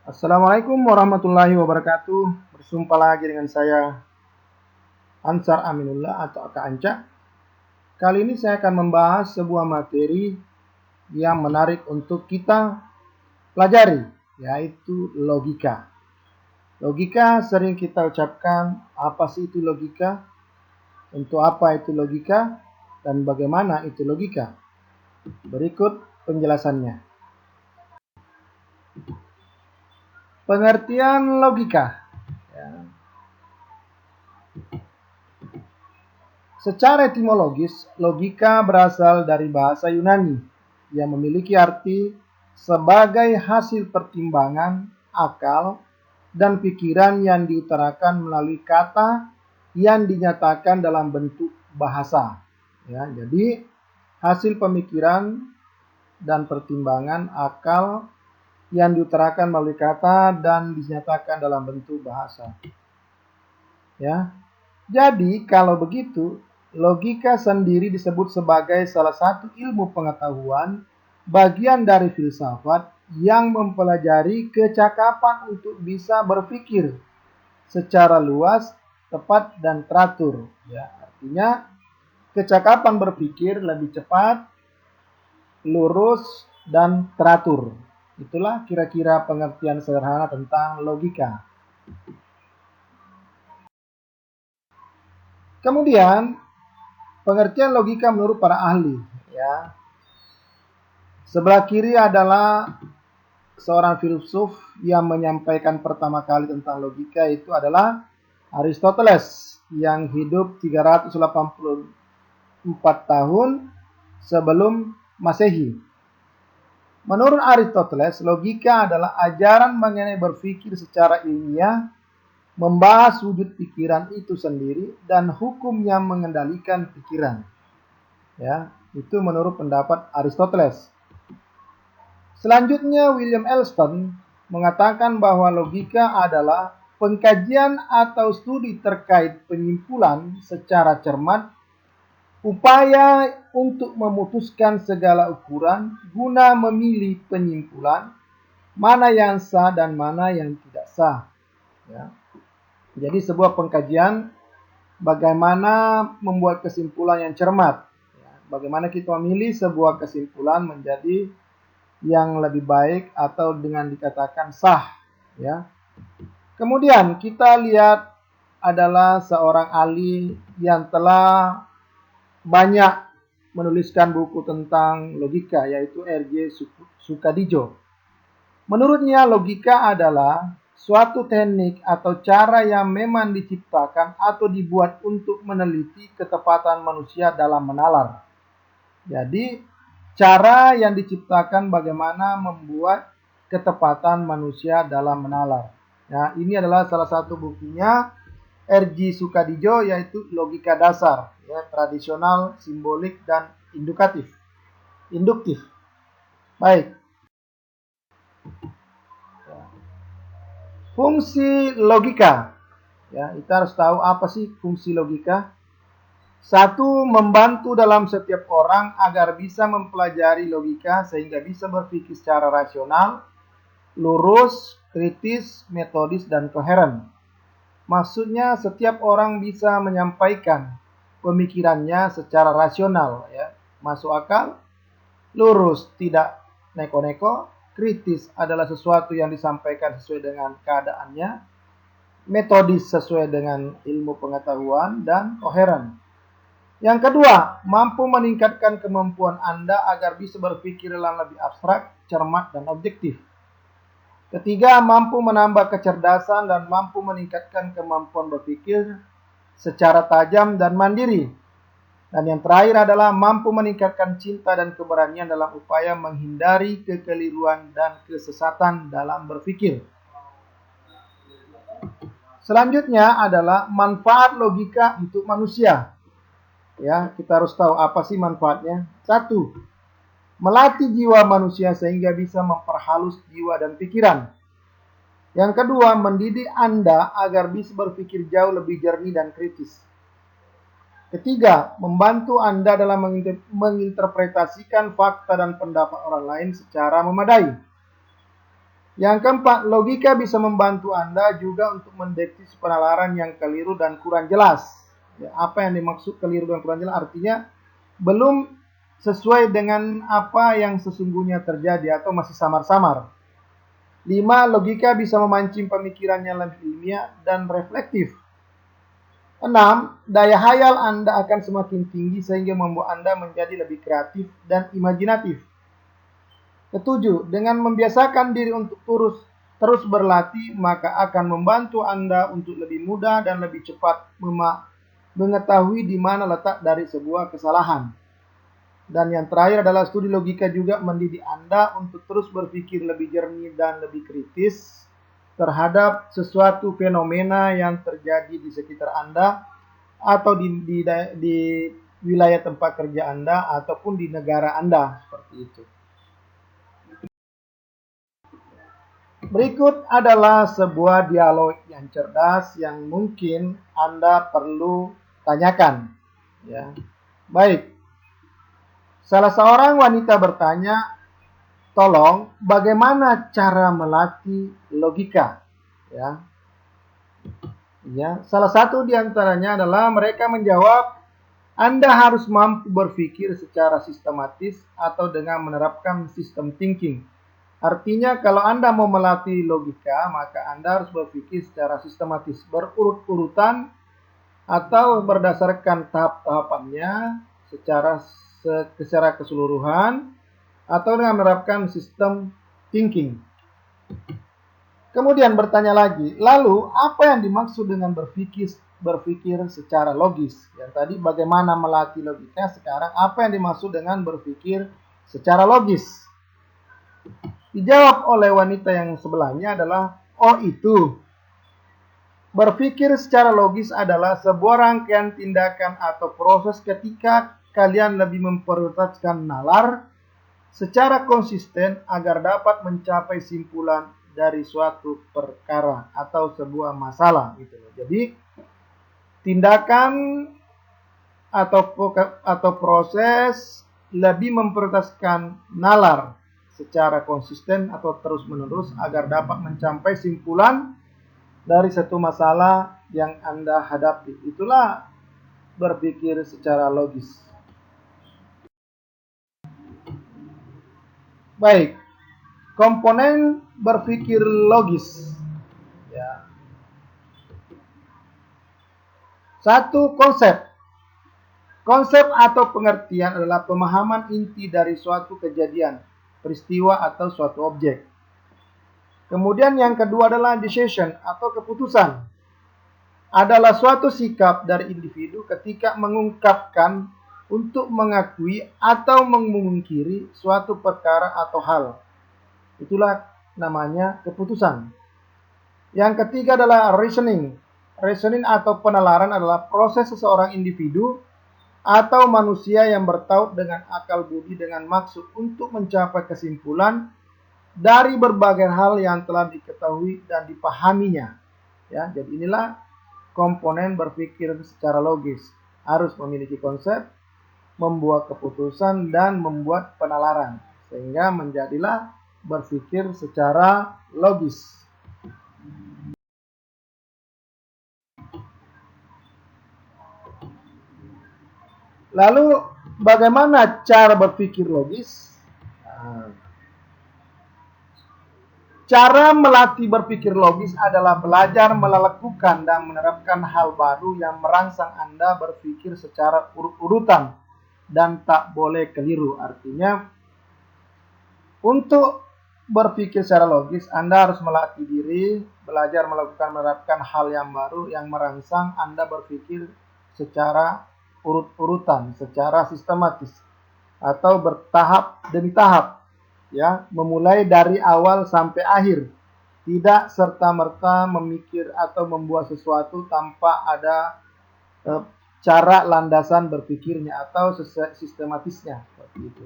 Assalamualaikum warahmatullahi wabarakatuh. Berjumpa lagi dengan saya Ansar Aminullah atau Aka Anca. Kali ini saya akan membahas sebuah materi yang menarik untuk kita pelajari, yaitu logika. Logika sering kita ucapkan, apa sih itu logika? Untuk apa itu logika? Dan bagaimana itu logika? Berikut penjelasannya. Pengertian logika. Secara etimologis, logika berasal dari bahasa Yunani yang memiliki arti sebagai hasil pertimbangan, akal, dan pikiran yang diutarakan melalui kata yang dinyatakan dalam bentuk bahasa. Ya, jadi hasil pemikiran dan pertimbangan akal yang diutarakan melalui kata dan dinyatakan dalam bentuk bahasa. Ya. Jadi kalau begitu, logika sendiri disebut sebagai salah satu ilmu pengetahuan bagian dari filsafat yang mempelajari kecakapan untuk bisa berpikir secara luas, tepat, dan teratur. Ya, artinya kecakapan berpikir lebih cepat, lurus, dan teratur. Itulah kira-kira pengertian sederhana tentang logika. Kemudian, pengertian logika menurut para ahli. Ya. Sebelah kiri adalah seorang filsuf yang menyampaikan pertama kali tentang logika, itu adalah Aristoteles yang hidup 384 tahun sebelum Masehi. Menurut Aristoteles, logika adalah ajaran mengenai berpikir secara ilmiah, membahas wujud pikiran itu sendiri, dan hukum yang mengendalikan pikiran. Ya, itu menurut pendapat Aristoteles. Selanjutnya, William Elston mengatakan bahwa logika adalah pengkajian atau studi terkait penyimpulan secara cermat, upaya untuk memutuskan segala ukuran guna memilih penyimpulan mana yang sah dan mana yang tidak sah. Ya. Jadi sebuah pengkajian bagaimana membuat kesimpulan yang cermat. Ya. Bagaimana kita memilih sebuah kesimpulan menjadi yang lebih baik atau dengan dikatakan sah. Ya. Kemudian kita lihat adalah seorang ahli yang telah banyak menuliskan buku tentang logika, yaitu R.J. Sukadijo. Menurutnya logika adalah suatu teknik atau cara yang memang diciptakan atau dibuat untuk meneliti ketepatan manusia dalam menalar. Jadi, cara yang diciptakan bagaimana membuat ketepatan manusia dalam menalar. Ya, ini adalah salah satu bukunya R.J. Sukadijo, yaitu Logika Dasar, ya, tradisional, simbolik, dan induktif. Baik. Fungsi logika. Ya, kita harus tahu apa sih fungsi logika. Satu, membantu dalam setiap orang agar bisa mempelajari logika sehingga bisa berpikir secara rasional, lurus, kritis, metodis, dan koheren. Maksudnya setiap orang bisa menyampaikan pemikirannya secara rasional, ya, masuk akal, lurus, tidak neko-neko, kritis adalah sesuatu yang disampaikan sesuai dengan keadaannya, metodis sesuai dengan ilmu pengetahuan, dan koheren. Yang kedua, mampu meningkatkan kemampuan Anda agar bisa berpikir yang lebih abstrak, cermat, dan objektif. Ketiga, mampu menambah kecerdasan dan mampu meningkatkan kemampuan berpikir secara tajam dan mandiri. Dan yang terakhir adalah mampu meningkatkan cinta dan keberanian dalam upaya menghindari kekeliruan dan kesesatan dalam berpikir. Selanjutnya adalah manfaat logika untuk manusia. Ya, kita harus tahu apa sih manfaatnya. Satu, melatih jiwa manusia sehingga bisa memperhalus jiwa dan pikiran. Yang kedua, mendidik Anda agar bisa berpikir jauh lebih jernih dan kritis. Ketiga, membantu Anda dalam menginterpretasikan fakta dan pendapat orang lain secara memadai. Yang keempat, logika bisa membantu Anda juga untuk mendeteksi penalaran yang keliru dan kurang jelas. Ya, apa yang dimaksud keliru dan kurang jelas? Artinya belum sesuai dengan apa yang sesungguhnya terjadi atau masih samar-samar. 5. Logika bisa memancing pemikiran yang lebih ilmiah dan reflektif. 6. Daya hayal Anda akan semakin tinggi sehingga membuat Anda menjadi lebih kreatif dan imajinatif. 7. Dengan membiasakan diri untuk terus berlatih, maka akan membantu Anda untuk lebih mudah dan lebih cepat mengetahui di mana letak dari sebuah kesalahan. Dan yang terakhir adalah studi logika juga mendidik Anda untuk terus berpikir lebih jernih dan lebih kritis terhadap sesuatu fenomena yang terjadi di sekitar Anda atau di wilayah tempat kerja Anda ataupun di negara Anda, seperti itu. Berikut adalah sebuah dialog yang cerdas yang mungkin Anda perlu tanyakan. Ya. Baik. Salah seorang wanita bertanya, tolong, bagaimana cara melatih logika? Ya, salah satu di antaranya adalah mereka menjawab, Anda harus mampu berpikir secara sistematis atau dengan menerapkan sistem thinking. Artinya, kalau Anda mau melatih logika, maka Anda harus berpikir secara sistematis, berurut-urutan atau berdasarkan tahap-tahapannya secara keseluruhan, atau dengan menerapkan sistem thinking. Kemudian bertanya lagi, lalu apa yang dimaksud dengan berpikir secara logis? Yang tadi bagaimana melatih logika, sekarang apa yang dimaksud dengan berpikir secara logis? Dijawab oleh wanita yang sebelahnya adalah, oh itu. Berpikir secara logis adalah sebuah rangkaian tindakan atau proses ketika kalian lebih memprioritaskan nalar secara konsisten agar dapat mencapai simpulan dari suatu perkara atau sebuah masalah. Gitu. Jadi tindakan atau proses lebih memprioritaskan nalar secara konsisten atau terus-menerus agar dapat mencapai simpulan dari satu masalah yang Anda hadapi. Itulah berpikir secara logis. Baik, komponen berpikir logis. Ya. Satu, konsep. Konsep atau pengertian adalah pemahaman inti dari suatu kejadian, peristiwa atau suatu objek. Kemudian yang kedua adalah decision atau keputusan. Adalah suatu sikap dari individu ketika mengungkapkan untuk mengakui atau memungkiri suatu perkara atau hal. Itulah namanya keputusan. Yang ketiga adalah reasoning. Reasoning atau penalaran adalah proses seseorang individu atau manusia yang bertaut dengan akal budi dengan maksud untuk mencapai kesimpulan dari berbagai hal yang telah diketahui dan dipahaminya. Ya, jadi inilah komponen berpikir secara logis. Harus memiliki konsep, membuat keputusan, dan membuat penalaran. Sehingga menjadilah berpikir secara logis. Lalu bagaimana cara berpikir logis? Cara melatih berpikir logis adalah belajar melakukan dan menerapkan hal baru yang merangsang Anda berpikir secara urut-urutan dan tak boleh keliru. Artinya, untuk berpikir secara logis, Anda harus melatih diri, belajar melakukan menerapkan hal yang baru yang merangsang Anda berpikir secara urut-urutan, secara sistematis, atau bertahap demi tahap. Ya, memulai dari awal sampai akhir, tidak serta-merta memikir atau membuat sesuatu tanpa ada cara landasan berpikirnya atau sistematisnya, seperti itu.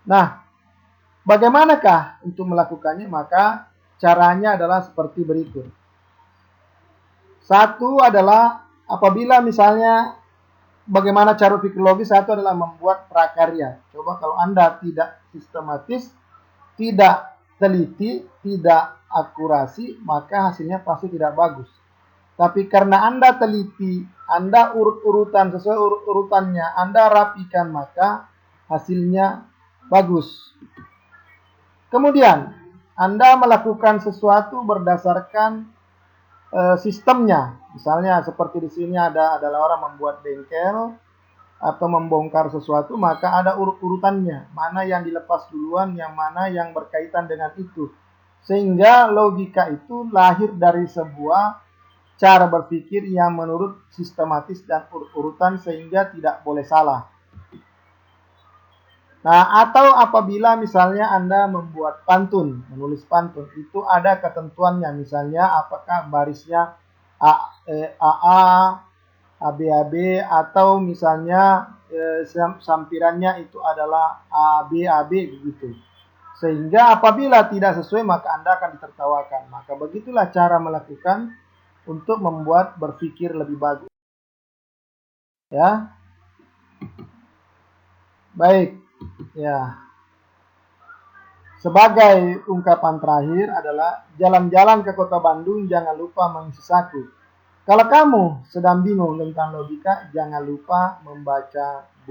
Nah, bagaimanakah untuk melakukannya? Maka caranya adalah seperti berikut. Satu adalah apabila misalnya bagaimana cara pikir logis, satu adalah membuat prakarya. Coba kalau Anda tidak sistematis, tidak teliti, tidak akurasi, maka hasilnya pasti tidak bagus. Tapi karena Anda teliti, Anda urut-urutan sesuai urut-urutannya, Anda rapikan, maka hasilnya bagus. Kemudian, Anda melakukan sesuatu berdasarkan sistemnya. Misalnya seperti di sini adalah orang membuat bengkel atau membongkar sesuatu, maka ada urut-urutannya. Mana yang dilepas duluan, yang mana yang berkaitan dengan itu. Sehingga logika itu lahir dari sebuah cara berpikir yang menurut sistematis dan urut-urutan sehingga tidak boleh salah. Nah, atau apabila misalnya Anda membuat pantun, menulis pantun, itu ada ketentuannya. Misalnya apakah barisnya AA, ABAB, atau misalnya sampirannya itu adalah ABAB begitu. Sehingga apabila tidak sesuai maka Anda akan ditertawakan. Maka begitulah cara melakukan untuk membuat berpikir lebih bagus. Ya. Baik. Ya. Sebagai ungkapan terakhir adalah jalan-jalan ke kota Bandung jangan lupa mengisi saku. Kalau kamu sedang bingung tentang logika, jangan lupa membaca